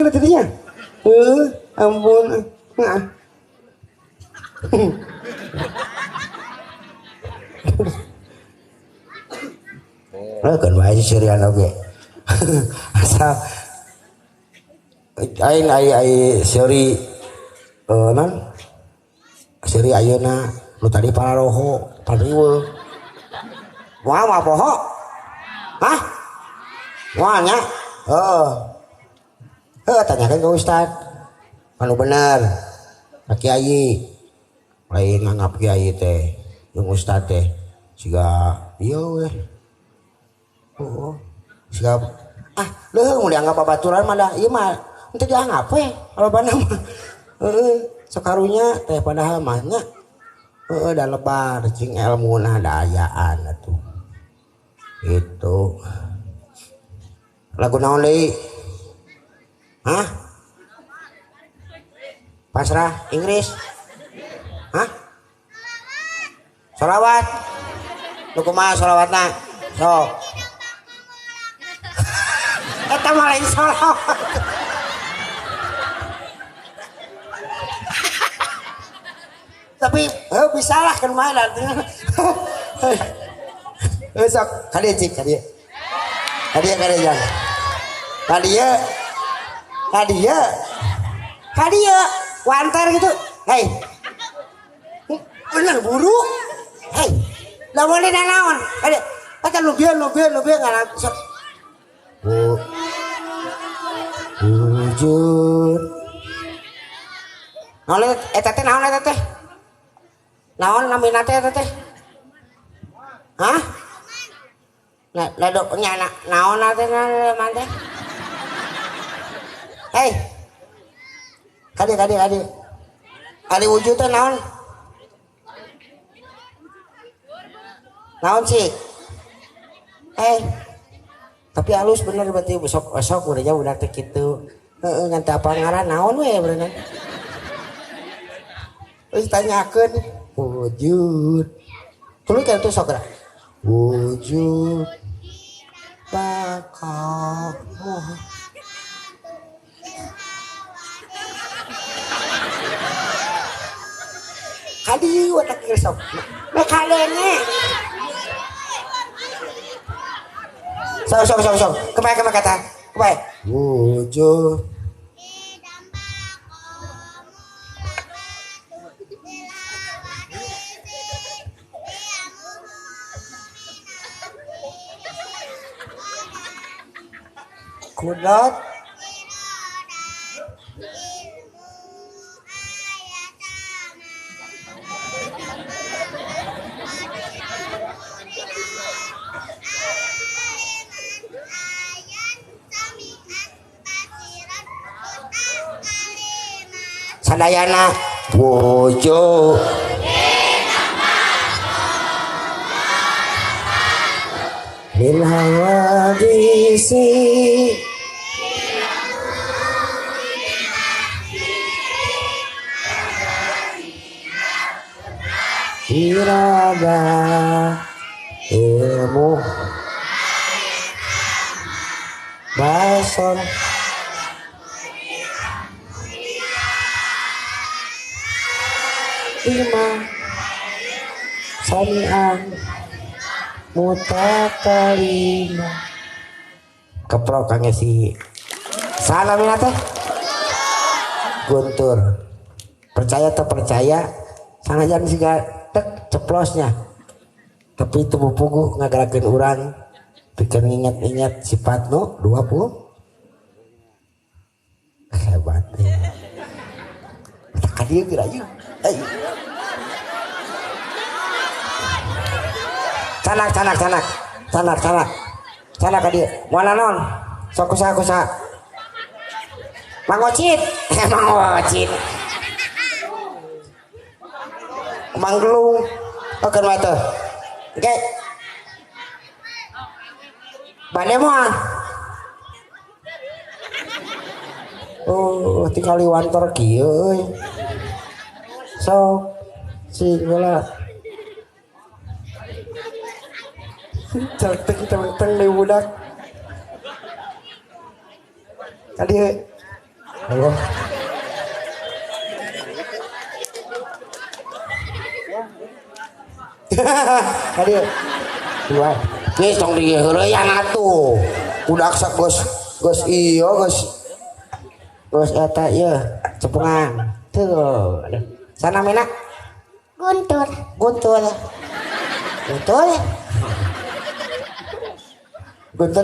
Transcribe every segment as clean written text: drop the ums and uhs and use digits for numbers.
tadinya. Ampun. Nah. Kan wae serian oge. Asal ai seri non seri ayeuna nu tadi pararoho pariweuh. Moal mah poho. Hah? Moal nya? Tanyakan ke Ustad. Anu bener. Pak Kiai. Lain nganggap Kiai teh, jeung Ustad teh siga ieu we. Siap. Leuheung mun dianggap babaturan mah da ieu mah henteu dianggap we lobana mah. Sakarunya teh padahal mah nya da lebar cing elmuna dayaan atuh. Itu. Lagu naon deui? Hah? Pasrah Inggris? Hah? Sholawat? Nu kumaha sholawatna? Sok. Eta mah lain sholawat. Tapi bisa lah kan main artinya. Sok kadieu cik kadieu. Kadieu jangan. Kadieu wanter gitu. Hei. Bener buru. Hei. Lawan dina naon? Kadieu. Kata lu bieu ngaran sok. Wujud. Naon eta teh naon eta teh? Naon namina teh eta teh? Hah? Ledok nya naon teh man teh? Hei. Kadi. Kadi wujud teh naon? Naon sih? Tapi halus bener berarti besok urangnya udah teh kitu. Ngan teh apa ngaran naon we berenang. Tanyakeun wujud. Tuluy kan tuh sok wujud bakal kadi watak sok mekalene sok kemana kata kemana wujud kudrat sadayana wujud lil hawadisi irada ilmu basor imam sami'an mutakalima keprok kang si salamina teh guntur percaya atau percaya sanajan siga tek ceplosnya tapi itu puguh ngagarakeun urang pikeun ingat-ingat sifat nu 20 hebat tak kadieu gerayu canak kadieu moal naon sok kusaha mangocit manggelung akan mata oke bade moal tinggal liwantor kieu euy sok singgola teng leuh budak kadieu Allah. Tadi dua geus tong di heureuyan atuh udah sak gos iyo gos eta ieu cepungan tuh sana mina guntur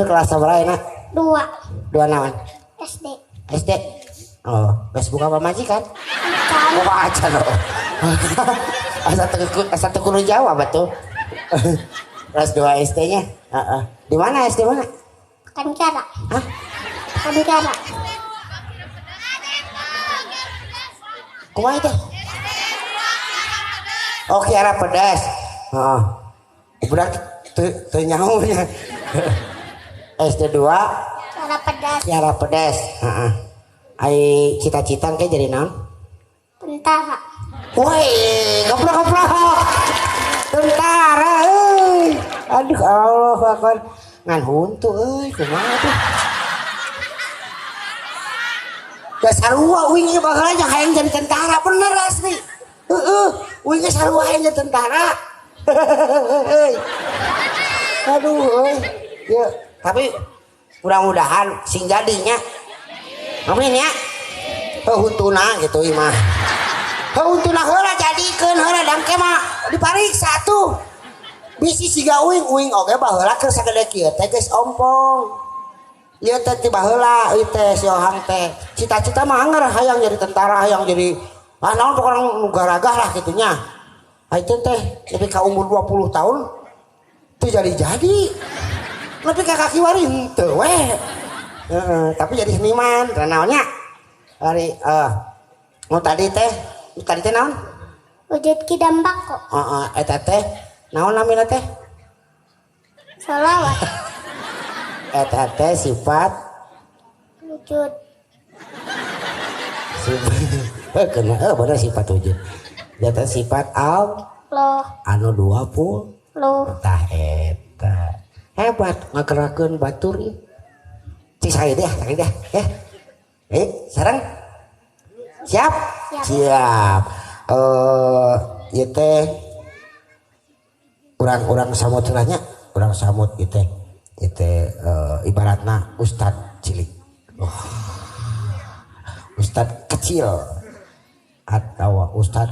kelas sabaraha enak 2 naon SD oh geus buka pamajikan buka aja loh asa teu kudu jawab atuh kelas 2 SD nya di mana SD mana Kankara kumaha teh oh Kiara Pedas budak teu nyahonya SD 2 Kiara Pedas ai cita-cita ke jadi naon tentara woi goblok tentara euy aduh Allah akbar ngan huntu euy kumaha tuh dasarua uing ieu baheula aja hayang jadi tentara bener asli uing geus sarua hayang jadi tentara aduh euy ya tapi mudah-mudahan sing jadinya amin ya huntuna gitu imah huntuna heula jadikeun heula dangke mah dipariksa tuh bisi siga uing oge baheula keur sagede kieu teh geus ompong ieu teh ti baheula ieu teh si Ohang teh cita-cita mah anger hayang jadi tentara hayang jadi naon pokona nu garagah lah kitunya itu teh lebih ka umur 20 tahun teu jadi lebih ka kaki wari henteu we tapi jadi seniman naonnya hari tadi teh naon wujud kidambak kok eta teh naon namina teh selawat eta teh sifat wujud kena bener sifat wujud eta sifat Allah anu 20 tah eta hebat ngagerakeun batur ieu cik saya deh ya sareng siap ieu teh urang samudranya urang samud ieu teh ibaratna ustad cilik ustad kecil atau ustad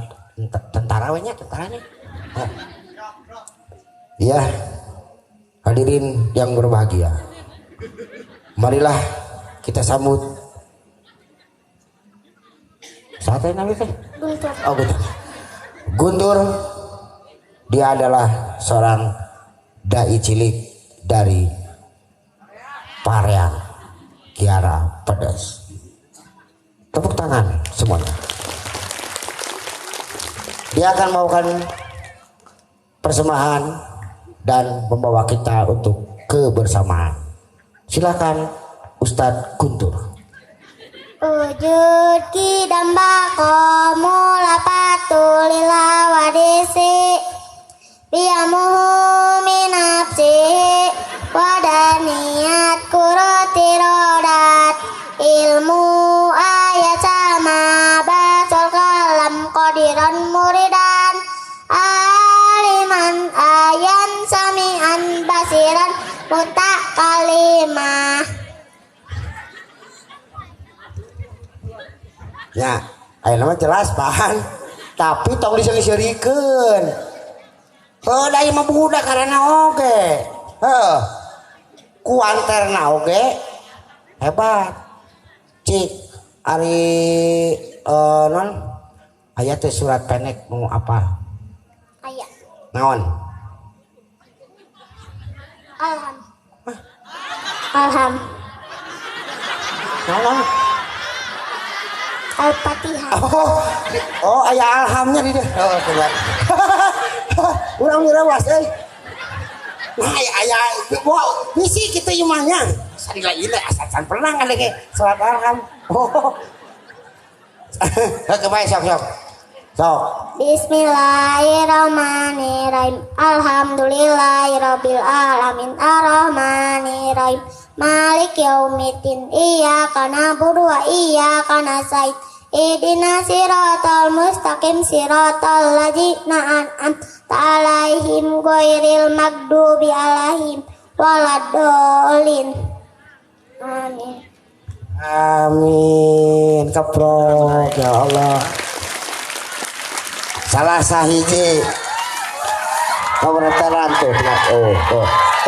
tentara we nya tentaranya ya hadirin yang berbahagia marilah kita sambut siapa yang namanya Guntur. Dia adalah seorang dai cilik dari Pareang Kiara Pedas. Tepuk tangan semuanya. Dia akan membawakan persembahan dan membawa kita untuk kebersamaan. Silakan Ustadz Guntur. Wujud kidambako mula patulila wadisi biamuhu minapsi wadaniyat kuroti rodat ilmu ayat sama basol kalam kodiran muridan aliman ayan samian basiran mutak kalimah. Ya, ayo nama jelas pan, tapi tong diseri-serikeun. Da ieu mah budak karena oge. Kuanterna oge hebat. Cik ari non aya teh surat pendek mau apa? Aya. Naon? Alham. Naon? Al-Fatihah. Oh, aya alhamnya di deh. Oh, keluar. Urang mirawas euy. Nah, aya bisi kitu ieu mah nya. Sarila ieu asan pernah ngadenge salat alham. Oh. Kebae sok. Sok. Bismillahirrahmanirrahim. Alhamdulillahirabbil alamin. Arrahmanirrahim. Malik yaumiddin. Iyyaka na'budu wa iyyaka nasta'in. Ihdinas siratal mustaqim siratal ladzina an'amta 'alaihim ghairil maghdubi 'alaihim waladdallin. Amin. Amin. Keprok ya Allah. Salah sahiji. Pemerintahan tuh. Oh.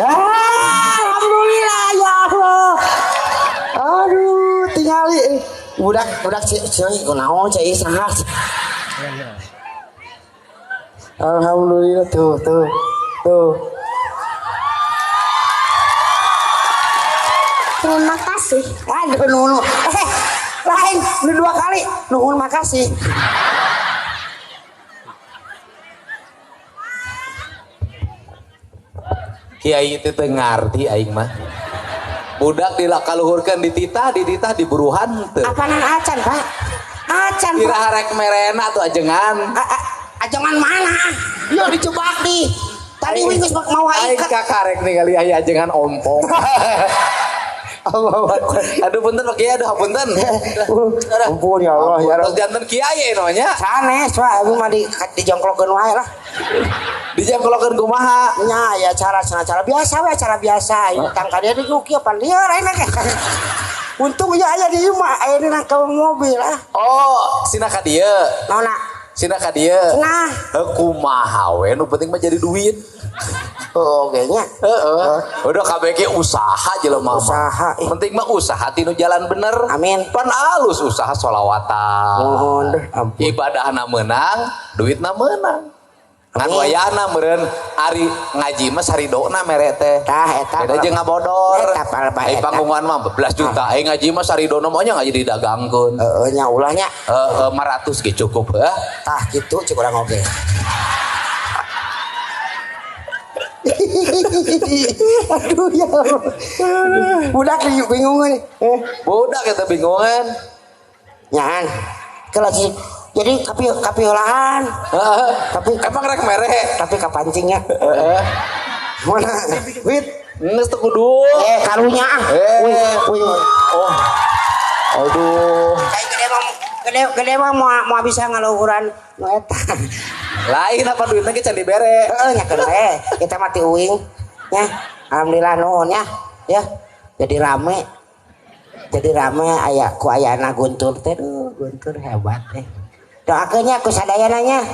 Alhamdulillah ya Allah. Aduh, tingali budak ceuing kunaon cai saha. Alhamdulillah tuh. Terima kasih. Aduh nuhun. Lain dua kali. Nuhun makasih. Kiai itu teh ngarti aing mah. Budak dilakaluhurkeun dititah diburuhan teu. Apaanan acan, Pak? Acan. Kira harek merena tuh ajengan. Ajangan mana? Yo dicebak di. Tadi we geus mau Aing ikat. kakarek ningali aya ajengan ompong. Aduh punten Pak Kiai, aduh punten. Ampun ya Allah ya Terus Rabb. janten Kiai namanya. Sanes Pak, abi mah dijongklokeun wae lah. Dijangkolokeun kumaha? Nya ya cara biasa we, cara biasa. Utang ka dia di kieu pan lieur ayeuna ge. Untung ya aya di imah, aya dina ke mobil ah. Oh, sina ka dieu. Naonna? Sina ka dieu. Nah, Kumaha we nu penting mah jadi duit. oh ge nya. Udah KBG usaha jelema mah. Usaha. Penting mah usaha tinu jalan bener. Amin. Pan alus usaha sholawatan. Mohon deh ampun. Ibadahna menang, duitna menang. Ngan Amin. wayahna meureun ari ngaji mah saridona mere teh. Tah eta. Beda jeung ngabodor. Eta palpa Ai eta. panggungan mah 12 juta. Ai ngaji mah saridona mah nya ngaji didagangkeun. Nya ulahnya. 500 ge cukup heuh. Tah kitu cik urang oge. Aduh ya Allah. Budak bingung nih. Budak eta bingungan. Nyaan. Kalau jadi kapi olahan. Tapi Emang rek mere. tapi kapancingnya. Mana? Wit. Geus teu kudu. Karunya ah. Wih. Oh. Aduh. Kayak gede mah mau bisa ngaluhuran nu eta. Lain apa duitnya ke can dibere. Nya keun we. Kita mati uing. Nya. Alhamdulillah nuhun ya. Ya. Jadi rame aya ku ayana Guntur teh. Guntur hebat teh. Doakeun nya ku sadayananya.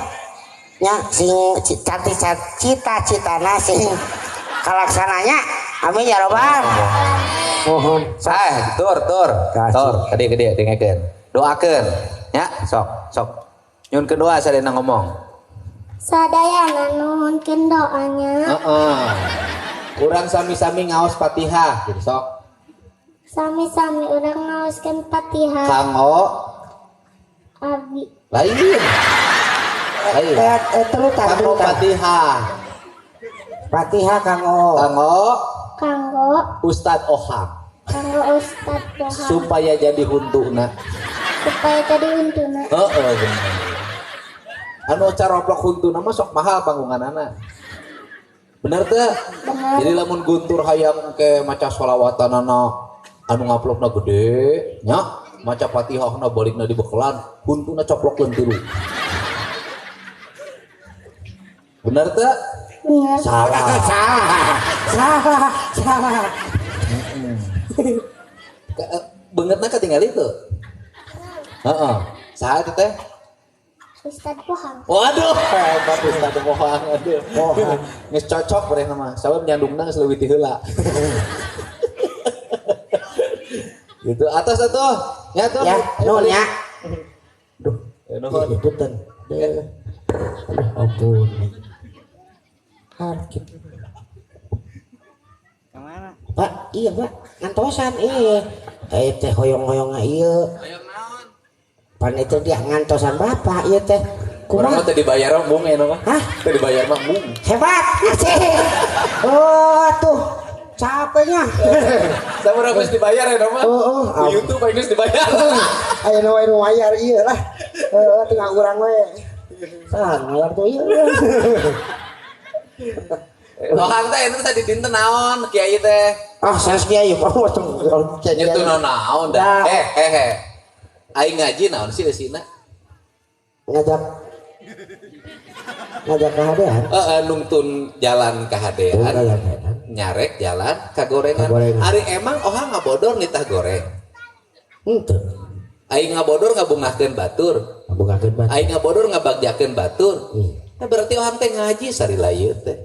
Nya sing cita-citana sing kalaksananya. Amin ya robbal. Mohon. Tur. Kasih. Tur, gede dengekeun. Doakeun. Ya, sok. Nyun kedua sadayana ngomong. Sadayana nuhunkeun doanya. Urang sami-sami ngaos Fatihah, gitu sok. Sami-sami urang ngaoskeun Fatihah. Kanggo Abi. lain. Terus Kanggo Fatihah. Fatihah kanggo Kanggo Ustadz Oham Ustadz Boham supaya jadi huntuna. supaya jadi untuna. Bener. Anu caroplok huntuna mah sok mahal panggunganana. Bener teh? Bener. Jadi lamun Guntur hayang ke maca sholawatanana anu ngaplokna gede nya maca Fatihahna balikna dibekelan huntuna coplokkeun tilu. Bener teh? Bener. salah. Beungeutna ketinggal itu. Heeh. Saha itu teh? Ustadz Boham. Waduh, hebat Ustadz Bohang. Aduh. Geus cocok bareng mah. Sabab nyandungna geus leuwih ti heula. Gitu atas atuh. Ya tuh. Ya, nuhun ya. Duh, nuhun. Punten. Ampun. Harkit. Kemana? Pak, iya Pak, ngantosan iya. Teh hoyong-hoyong iya. Pan itu dia ngantosan bapak iya teh. Kurang mah teh dibayar mah mung eno mah. Hah? Teh dibayar mah mung. Hebat, aceh. Oh tuh, capeknya. Sabaraha geus dibayar eno mah. Di YouTube geus dibayar. Ayo nu wayar iya lah. Tinggal urang we. Sah ngayar tuh ieu. Ohang teh itu tadi dinten naon kiai teh. Ah, saya kiai Pak Nyetu naon dah. Aing ngaji naon sih eusina? ngajak kehadean. Nungtun jalan kahadean. Nyarek jalan kagorengan. Ari emang ohang ngabodor nitah goreng. Henteu. Aing ngabodor ngabungahkeun batur. Aing ngabodor ngabagjakeun batur. Berarti ohang teh ngaji sari layeut teh.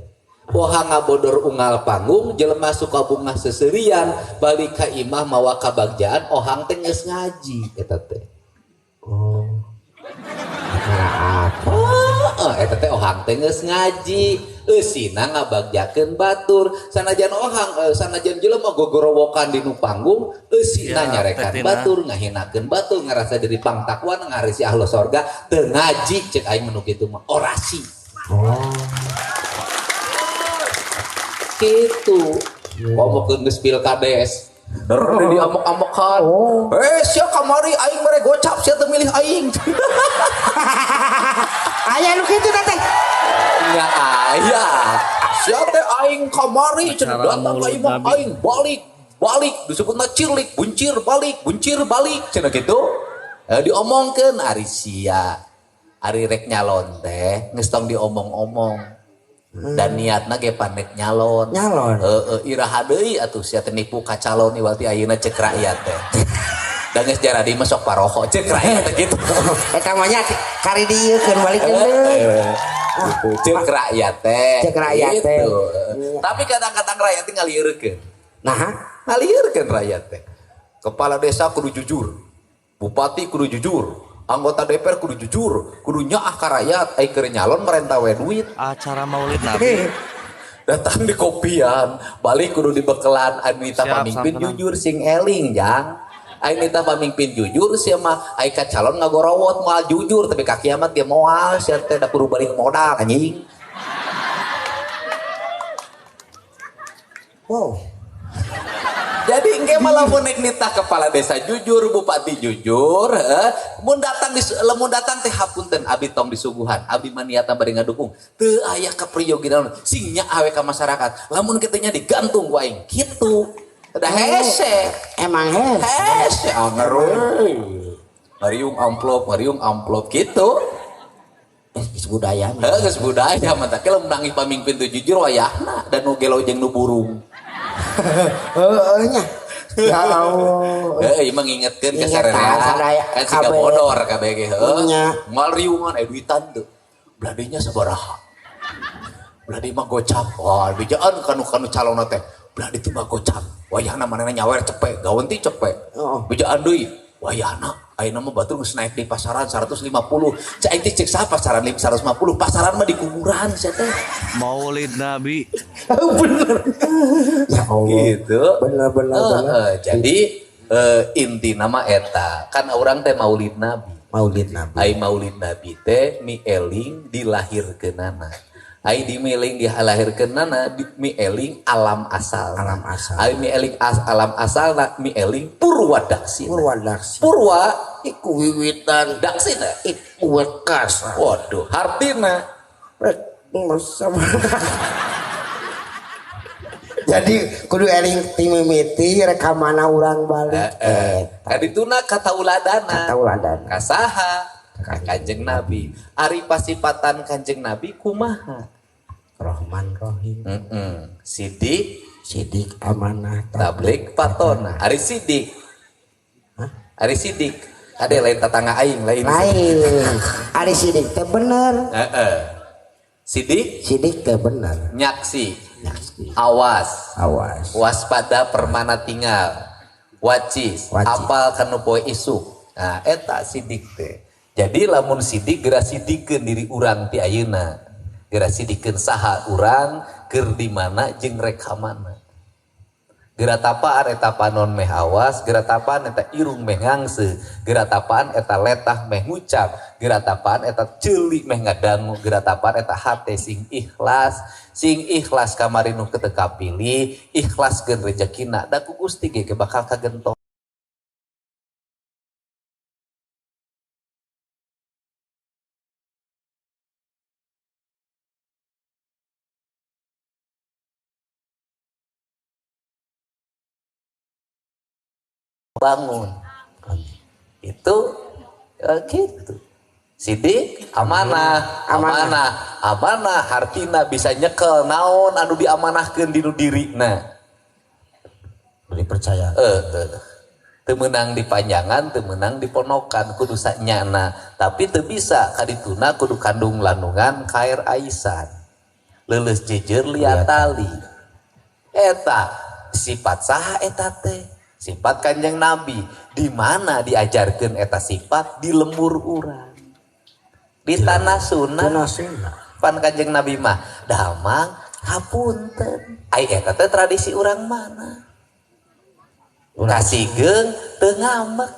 Ohang ngabodor unggal panggung jelema suka bungah seserian balik ka imah mawa kabagjaan ohang teh geus ngaji eta teh. Oh. Eta teh ohang teh geus ngaji. Eusina ngabagjakeun batur. Sanajan ohang sanajan jelema gogorowokan di nu panggung, eusina nyarekan batur, ngahinakeun batur, ngarasa diri pangtakwan, ngarisi ahlu sorga, teu ngaji cek aing menu kitu mah orasi. Oh. Gitu. Ngomongkeun geus pilkades. Di amok-amokan. Sia kamari aing mere gocap sia teu milih aing. Aya nu kitu teh. Ya aya. Sia teh aing kamari cenah datang ka imah aing balik disebutna cirlik buncir balik cenah kitu. Diomongkeun ari sia. Ari rek nyalon teh geus tong diomong-omong. Dan niatna ge panek nyalon. Iraha deui atuh sia teh nipu ka calon iwal ti ayeuna cek rakyat teh. Da geus jaradi mah sok paroho cek rakyat teh kitu. Eta mah nya kari dieukeun balikeun deui. Cek rakyat teh. Tapi kadang-kadang rakyat teh ngalieurekeun. Nah, ngalieurekeun rakyat teh. Kepala desa kudu jujur. Bupati kudu jujur. Anggota DPR kudu jujur, kudu nyaah ka rakyat, ai keur nyalon merenta we duit. Acara Maulid Nabi. Datang di kopian, balik kudu dibekelan Anita pamimpin jujur sing eling jang. Anita pamimpin jujur sia mah ai ka calon ngagorowot moal jujur tapi ka kiamat dia moal sia teh da kudu balik modal anjing. wow. Jadi engke malah monek nitah kepala desa jujur, bupati jujur, mun datang teh hapunten abi tong disuguhan, abi mah niatna bari ngadukung. Teu aya kapriyoginan sing nya awe ka masyarakat. Lamun kitu nya digantung ku aing kitu. Da hese. Emang hese angeun. Mariung amplop gitu. Geus budaya. Geus budaya mah teh lamun nangis pamimpin teu jujur wayahna dan nu gelo jeung nu burung. Nya. Ya Allah. Ieu ngingetkeun ka sarerea. Kan siga bodor kabeh ge Moal riungan duitan teu. Bladenya sabaraha? Blade mah gocap. Wah, bijaan kanu calonna teh. Blade teh mah gocap. Wayahna manehna nyawer cepet, gaweun ti cepet. Bijaan deui. Wayahna ayeuna mah batur geus naik di pasaran 150. Cai teh cek saha pasaran 150? Pasaran mah di kuburan sia teh. Maulid Nabi. Bener. Ya Allah. Gitu. Bener. Jadi inti nama eta kan orang teh Maulid Nabi. Ai Maulid Nabi teh mi eling dilahirkeunana. Ai dimiling dilahirkeunana mi eling alam asal. Ai mi eling alam asal mi eling purwadaksi. Purwa iku wiwitan daksina Iku wekas. waduh hartina Jadi kudu eling timimiti rekamana urang balik. kadituna katauladanan kasaha ka Kanjeng Nabi. Ari pasipatan Kanjeng Nabi kumaha? Rahman Rahim. Sidik Amanah tablik patona. Ari sidik. Ari sidik. Ade lain tetangga aing lain. Ari sidik teh bener. Sidik teh bener. nyaksi. Awas. Waspada permana tinggal. Wacis. Apal kanu poe isuk. Nah, eta sidik teh. Jadi lamun sidik geura sidikeun diri urang ti ayeuna. Geura sidikeun saha urang keur di mana jeung rekamana. Geura tapaan eta panon meh awas, geura tapaan eta irung meh ngangse, geura tapaan eta letah meh ngucap, geura tapaan eta ceuli meh ngadangu, geura tapaan eta hate sing ikhlas kamari nu teu kapilih, ikhlaskeun rezekina da ku Gusti ge bakal kagentong. bangun. Itu gitu. Sidik amanah hartina bisa nyekel naon anu diamanahkeun dinu dirina. Beri percaya. Teu meunang di panjangan, teu meunang di ponokan, kudu sanyana. Tapi teu bisa kadituna kudu kandung landungan kaer aisan. Leuleus jejer liat tali. Eta sifat saha eta teh? Sifat Kanjeng Nabi. Di mana diajarkeun eta sifat? Di lembur urang. Di tanah sunah. Pan Kanjeng Nabi mah damang hapunten. Ai eta teh tradisi urang mana? Kasigeung teu ngamek.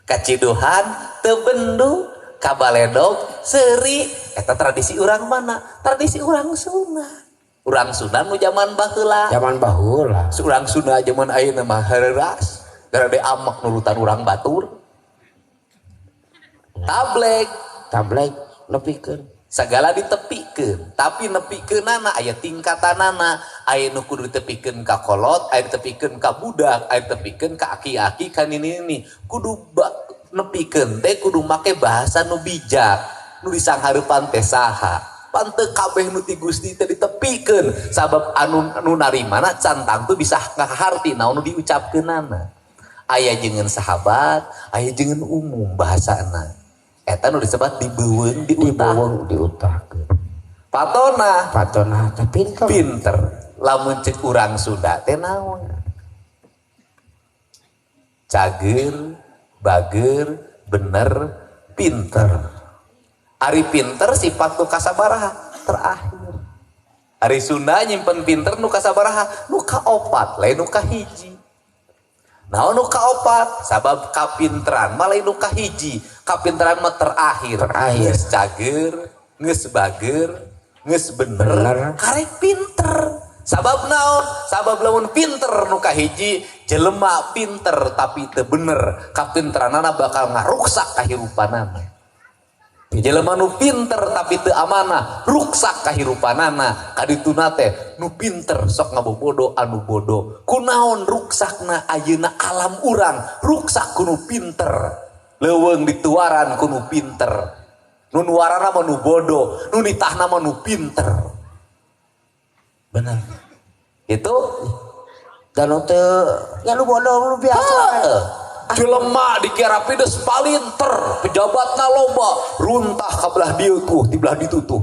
Kaciduhan teu bendu. Kabaledog seuri. Eta tradisi urang mana? Tradisi urang Sunda. Urang Sunda nu zaman baheula. Urang Sunda zaman ayeuna mah heureras. Garade amek nurutan urang batur. Tablek nepikeun. Sagala ditepikeun, tapi nepikeunana aya tingkatanana. Aya nu kudu ditepikeun ka kolot, aya ditepikeun ka budak, aya ditepikeun ka aki-aki ka nini-nini. Kudu nepikeun teh kudu make bahasa nu bijak, nu disanghareupan teh saha. Panteu kabeh nu ti Gusti teh ditepikeun sabab anu narimana cantang tuh bisa ngaharti naon nu diucapkeunana. Aya jeung sahabat, aya jeung umum bahasana. Eta nu disebut dibeuweung diutahkeun. Patona teh pinter. Lamun ceuk urang Sunda teh naon? Cager, bager, bener, pinter. Ari pinter sifat nu kasabaraha terakhir. Ari Sunda nyimpen pinter nu kasabaraha? Nu kaopat, lain nu kahiji. Naon nu kaopat? Sabab kapinteran mah lain nu kahiji. Kapinteran mah terakhir. Geus cager, geus bager, geus bener, karek pinter. Sabab naon? Sabab lamun pinter nu kahiji, jelema pinter tapi teu bener, kapinteranana bakal ngaruksak kahirupanana. Jelema nu pinter tapi teu amanah, ruksak kahirupanana. Kadituna teh nu pinter sok ngabobodo anu bodoh. Kunaon ruksakna ayeuna alam urang, ruksak kuno pinter. Leuweung dituaran kuno pinter. Nu nuarana mah nu bodoh, nu nitahna mah nu pinter. Benar. Itu dan teu nya nu bodoh nu biasa. Jelema dikira pides palinter, pejabatna loba, runtah ka belah dieu tuh, di belah ditu tuh.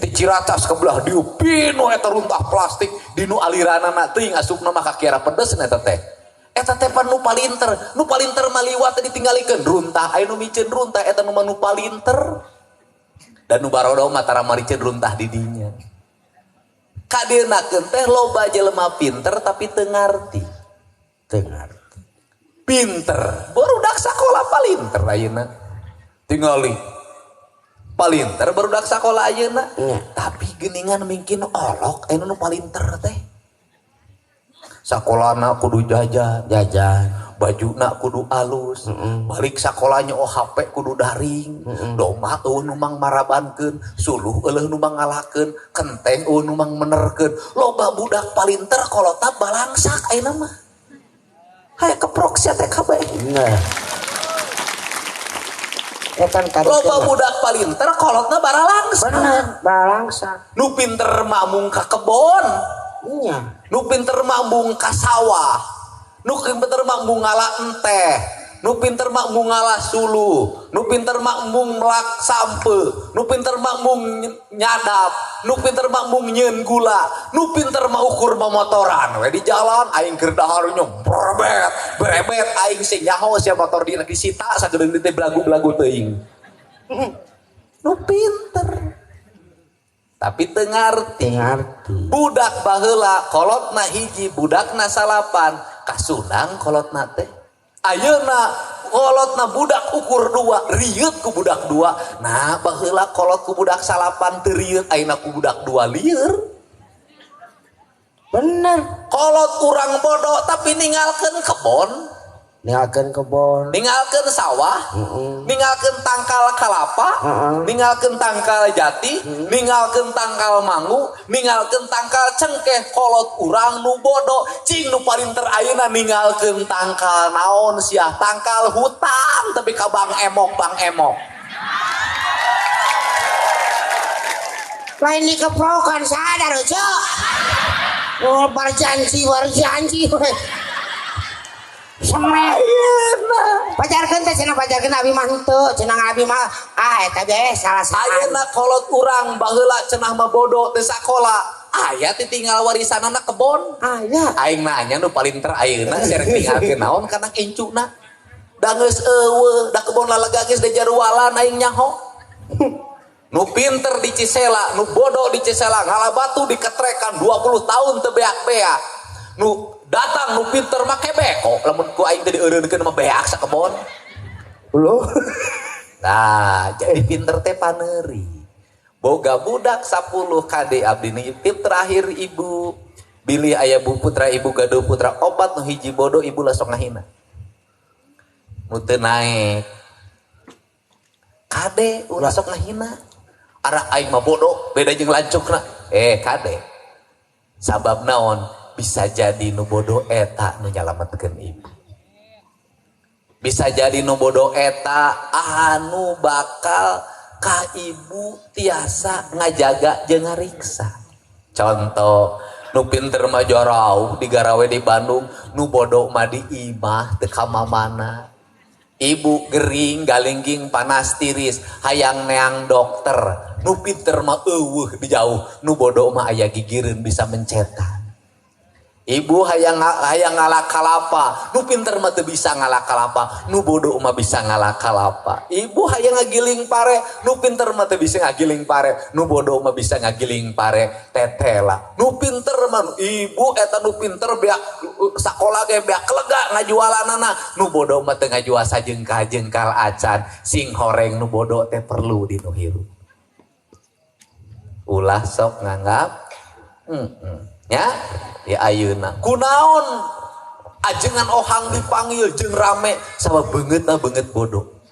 Ti Ciracas ka belah dieu pinu eta runtah plastik dinu aliranana teuing asupna mah ka kiara pedes eta teh. Eta teh pan nu palinter mah liwat ditinggalikeun runtah, aya nu miceun runtah eta nu palinter. Dan nu barodo mah tara mariceun runtah di dinya. Kadeunakeun teh loba jelema pinter tapi teu ngarti. Pinter, barudak sakola palinter ayeuna. Tingali palinter barudak sakola ayeuna. Tapi geuningan mungkin olok anu nu palinter teh. Sakolana kudu jajan, bajuna kudu alus, balik sakolanya HP kudu daring, domah eueuh nu mang marabankeun, suluh eueuh nu mang ngalahkeun, kenteng eueuh nu mang menerkeun. Loba budak palinter kolotna balangsak ayeuna mah. Hayak keprok sia teh kabeh. Nah. Loba budak palinter kolotna baralangsa. Bener, baralangsa. Nu pinter mamung ka kebon. Iya. Nu pinter mamung ka sawah. Nu pinter mamung ngala enteh. Nu pinter mamung ngala sulu. Nu pinter mamung melak sampe. Nu pinter mamung nyadap. Nu pinter mamung nyeun gula. Nu pinter mah ukur motoran we di jalan aing keur daharunya berebet aing sing nyaho sia motor dina disita sagedeung teh belagu-belagu teuing. Nu pinter tapi teu ngarti. Budak baheula kolotna hiji, budakna salapan, kasunang kolotna teh. Ayeuna kolotna budak ukur 2, rieut ku budak 2. Nah, baheula kolot ku budak salapan teu rieut, ayeuna ku budak 2 lieur. Bener. Kolot urang bodoh tapi ninggalkeun kebon. ninggalkeun kebon, ninggalkeun sawah, ninggalkeun tangkal kalapa, ninggalkeun tangkal jati, ninggalkeun tangkal mangu, ninggalkeun tangkal cengkeh kolot urang nu bodoh, cing nu paling terayeuna ninggalkeun tangkal naon sia, tangkal hutang tapi ka Bang Emok. lain dikeprokan sadar cok. Oh berjanji pacarkan teh cenah pacarkan abi mah henteu cenah abi mah eta ge salah ayeuna kolot urang baheula cenah mah bodoh teu sakola aya ditinggal warisanana kebon aya aing nanya nu paling ter ayeuna sareng tinggalkeun naon kana encuna da geus eueuh da kebon lalaga geus dejarualan aing nyaho nu pinter di Cisela nu bodoh di Cisela ngalabatu diketrekan 20 tahun teu beak-beak nu datang nu pinter make beko lamun ku aing teh dieureunkeun mah beak sakebon ulo nah jadi pinter teh paneuri boga budak 10 kade abdi nitip terakhir ibu bilih aya bu putra ibu gaduh putra opat nu hiji bodoh ibu lasok ngahina nu teu naek kade ulah sok ngahina ara aing mah bodoh beda jeung lancukna kade sabab naon bisa jadi nu bodoh eta nu nyalametkeun ibu bisa jadi nu bodoh eta anu bakal ka ibu tiasa ngajaga jeung ngariksa contoh nu pinter mah jorauh digarawe di Bandung nu bodoh mah di imah teu ka mamana ibu gering galingging panas tiris hayang neang dokter nu pinter mah eueuh di jauh nu bodoh mah aya gigireun bisa mencetak ibu hayang ngalah kalapa nu pinter mah teu bisa ngalah kalapa nu bodoh mah bisa ngalah kalapa ibu hayang ngagiling pare nu pinter mah teu bisa ngagiling pare nu bodoh mah bisa ngagiling pare tetela nu pinter mah ibu eta nu pinter beak sakola ge beak lega ngajualanana nu bodoh mah teu ngajual sajengkal acan sing horeng nu bodoh teh perlu di nu hirup ulah sok nganggap ya ya ayeuna kunaon ajengan ohang dipanggil jeung rame sabab beungeutna bodoh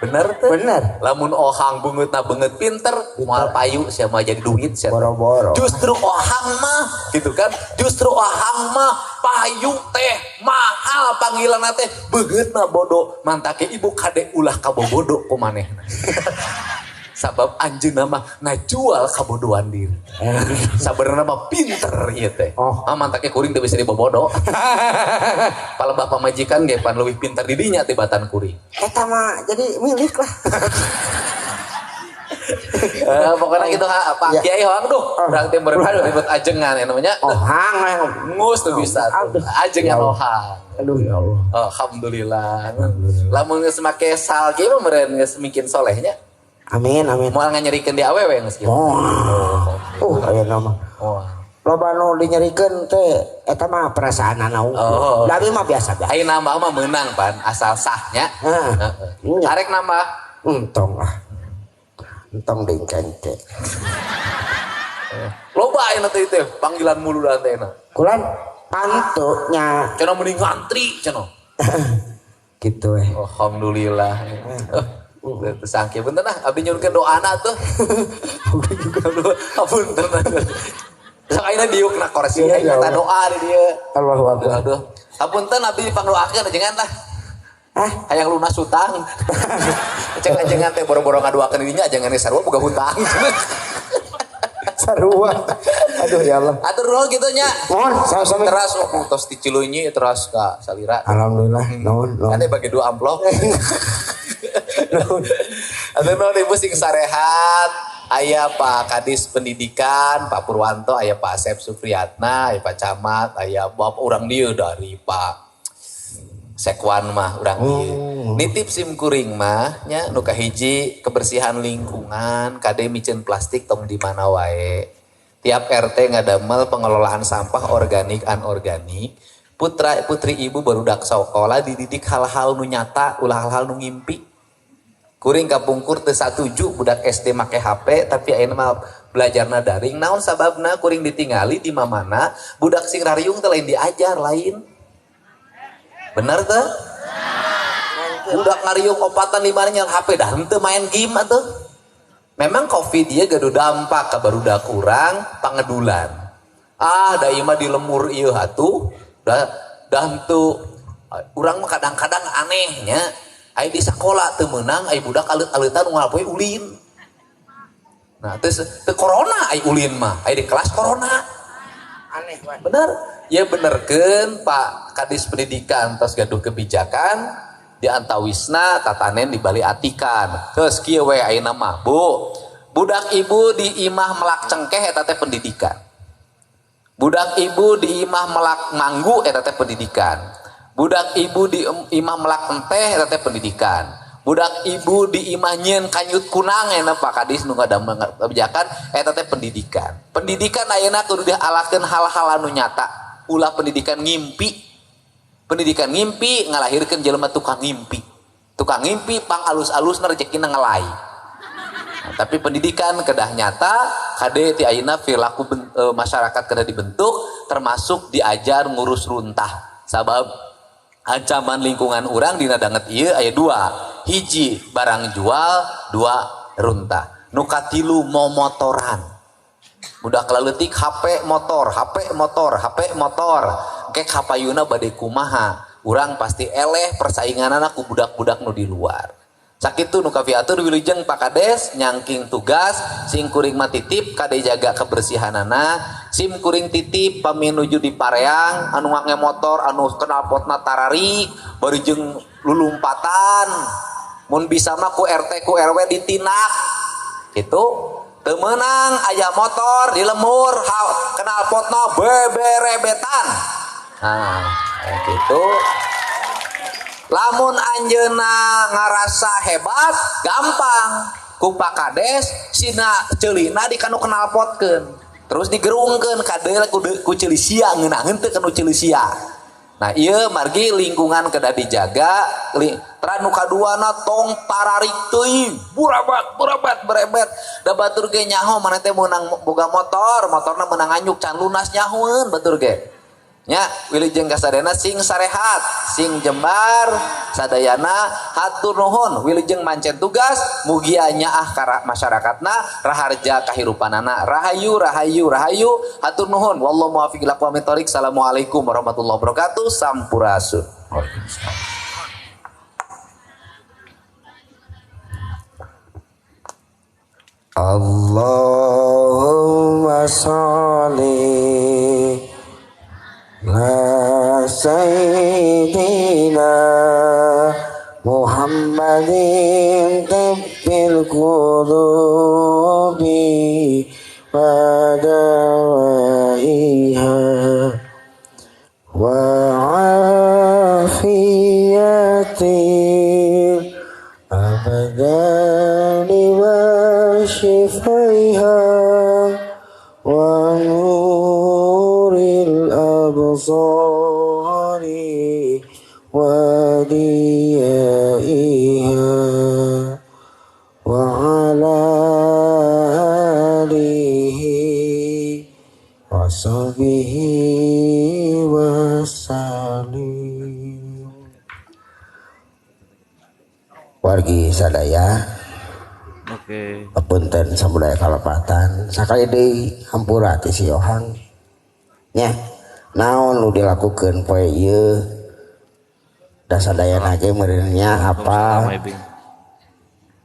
bener tuh bener lamun ohang beungeutna pinter moal payu sia mah jadi duit sia boro-boro justru ohang mah gitu kan justru ohang mah payu teh mahal panggilanna teh beungeutna bodoh mantake ibu kade ulah kabobodo kumanehna sabab anjeunna mah ngajual kabodohan diri. Sabenerna mah pinter ieu teh. Mantake kuring teu bisa dibobodo. Palebah pamajikan ge pan leuwih pinter di dinya tibatan kuring. Eta mah jadi milik lah. Pokoknya gitu Pak Kiai hoang duh. Urang teh meureun ribet ajengan namanya. Ohang ngus teu bisa. Ajengan ohang. Aduh ya Allah. Alhamdulillah. Lamun geus make sal ge mah meureun geus mikin solehnya. Amin. Moal nganyerikeun di awewe geus kieu. Aya nama. Loba nu dinyerikeun teh eta mah perasaanana unggul. Tapi mah biasa-biasa. Ai nambah mah meunang pan asal sahnya. Heeh. Arek nambah. Entong lah. Entong dingkeng teh. Loba ayeuna teh teh panggilan muludan teh na. Kulan pantunya. Cenah mending ngantri cenah. Gitu Alhamdulillah. Terus sangke bener nah abdi nyuruhkeun doana tuh. Apunten. Sok ayeuna diukna korsi kata doa di dieu. Allahu akbar. Aduh. Apunten abdi pangdoakeun ajengan tah. Hayang lunas hutang. Cek ajengan teh boro-boro ngaduakeun dirinya ajengan ge sarua boga hutang. Sarua. Aduh ya Allah. Atur nuhun kitu nya. Mohon sama-sama. Teras tos di Cileunyi teras ka Salira. Alhamdulillah. Nuhun. Ade bagi 2 amplop. Ada non ibu sing sarehat aya Pak Kadis Pendidikan Pak Purwanto aya Pak Asep Supriyatna aya Pak Camat aya Bapak urang dieu dari Pak Sekwan mah urang dieu nitip sim kuring mah nya nu kahiji kebersihan lingkungan kade micen plastik tong di mana wae tiap RT ngadamel pengelolaan sampah organik anorganik putra putri ibu barudak sekolah dididik hal-hal nu nyata ulah hal-hal nu ngimpi kuring kapungkur teu satuju budak SD make HP tapi ayeuna mah belajarna daring naon sababna kuring ditingali di mamana budak sing rariung teh lain diajar lain Bener tuh? Udah ngariung opatan di mana HP dah henteu main game atuh. Memang Covid dia gaduh dampak ka barudak urang pangedulan. Da ieu mah di lemur ieu atuh dah henteu urang mah kadang-kadang anehnya aya di sakola teu meunang aya budak alit-alitan ngalapoe ulin. Nah, teu corona aya ulin mah, aya di kelas corona. Aneh banget. Bener? Ya benerkeun Pak Kadis Pendidikan tos gaduh kebijakan di antawisna tatanen dibali atikan. Terus kieu we ayeuna mah, Bu. Budak ibu di imah melak cengkeh eta teh pendidikan. Budak ibu di imah melak manggu eta teh pendidikan. Budak ibu di imah melak enteh eta teh pendidikan. Budak ibu di imah nyeun kanyut kunang eta Pak Kadis nu ngadamel kebijakan eta teh pendidikan. Pendidikan ayeuna kudu dialakeun hal-hal anu nyata. Ulah pendidikan ngimpi. Pendidikan ngimpi ngalahirkeun jelema tukang ngimpi. Tukang ngimpi pang alus-alusna rezekina ngelai. Nah, tapi pendidikan kedah nyata kade ti ayeuna perilaku masyarakat kedah dibentuk termasuk diajar ngurus runtah. Sabab ancaman lingkungan urang dina danget ieu aya dua. Hiji barang jual, dua runtah. Nu katilu momotoran. Budak leutik HP motor. Kek hapayuna bade kumaha. Urang pasti eleh persainganana ku budak-budak nu di luar. Sakitu nu kaviatur wilujeng Pak Kades nyangking tugas sing kuring mah titip kade jaga kebersihanana, sim kuring titip paminuju di pareang anu ngake motor anu knalpotna tararik bari jeung lulumpatan. Mun bisa mah ku RT ku RW ditinak. Gitu. Teu meunang aya motor di lemur knalpotna beberebetan. Nah, kayak gitu. Lamun anjeuna ngarasa hebat gampang ku Pak Kades sina ceulina di kanu knalpotkeun terus digerungkeun kadeu ku ceuli sia ngeunaheun teu kanu ceuli sia. Nah ieu margi lingkungan kedah dijaga. Teranu kaduana tong tararik teuing burabat berebet da batur ge nyaho maneh teh meunang boga motorna meunang anyuk can lunas nyahoeun batur ge. Nya wilujeng kasadayana sing sarehat sing jembar sadayana hatur nuhun wilujeng mancen tugas mugi nyaah ka masyarakatna raharja kahirupanana rahayu hatur nuhun wallahu muwaffiq ila aqwamit thoriq. Assalamualaikum warahmatullahi wabarakatuh. Sampurasun. Allahumma sholli la sayyidina Muhammadin tibbil qulubi wa dawaiha wa afiyatil abadani wa shifaiha wa nuril absari wa diyaiha wa ala alihi wa sahbihi wa salim. Wargi sadaya Oke. Punten sabudaya kalepatan sakali deui hampura ti si Ohang nya naon nu dilakukeun poe ieu da sadayana ge meureun nya apa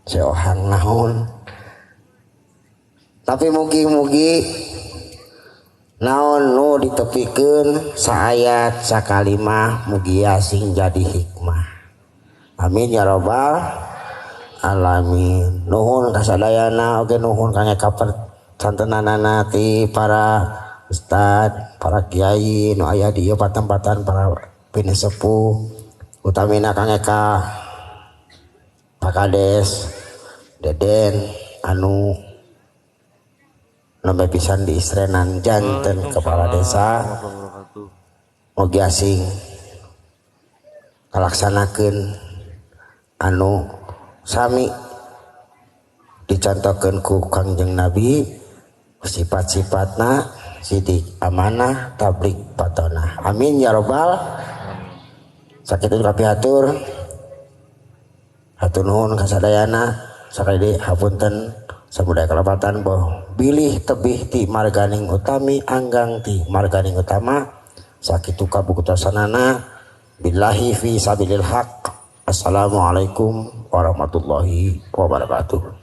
si Ohang naon tapi mugi-mugi naon nu ditepikeun saayat sakalimah mugi sing jadi hikmah. Amin ya rabbal alamin. Nuhun kasadayana oge nuhun kangge kapercantenanana ti para ustad, para kiai nu aya di ieu patempatan para pinesepuh utamina kangge ka Pak Kades Deden anu nembe pisan di istrenan janten kepala desa mugi asing kalaksanakeun anu sami dicontohkeun ku Kangjeng Nabi sifat-sifatna sidik amanah tablik patonah. Amin ya rabbal Sakitu kapiatur hatur nuhun kasadayana sakali hapunten samudaya kalapatan boh bilih tebih ti marganing utami anggang ti marganing utama sakitu kabukutosanana billahi fi sabilil haq. Assalamualaikum warahmatullahi wabarakatuh.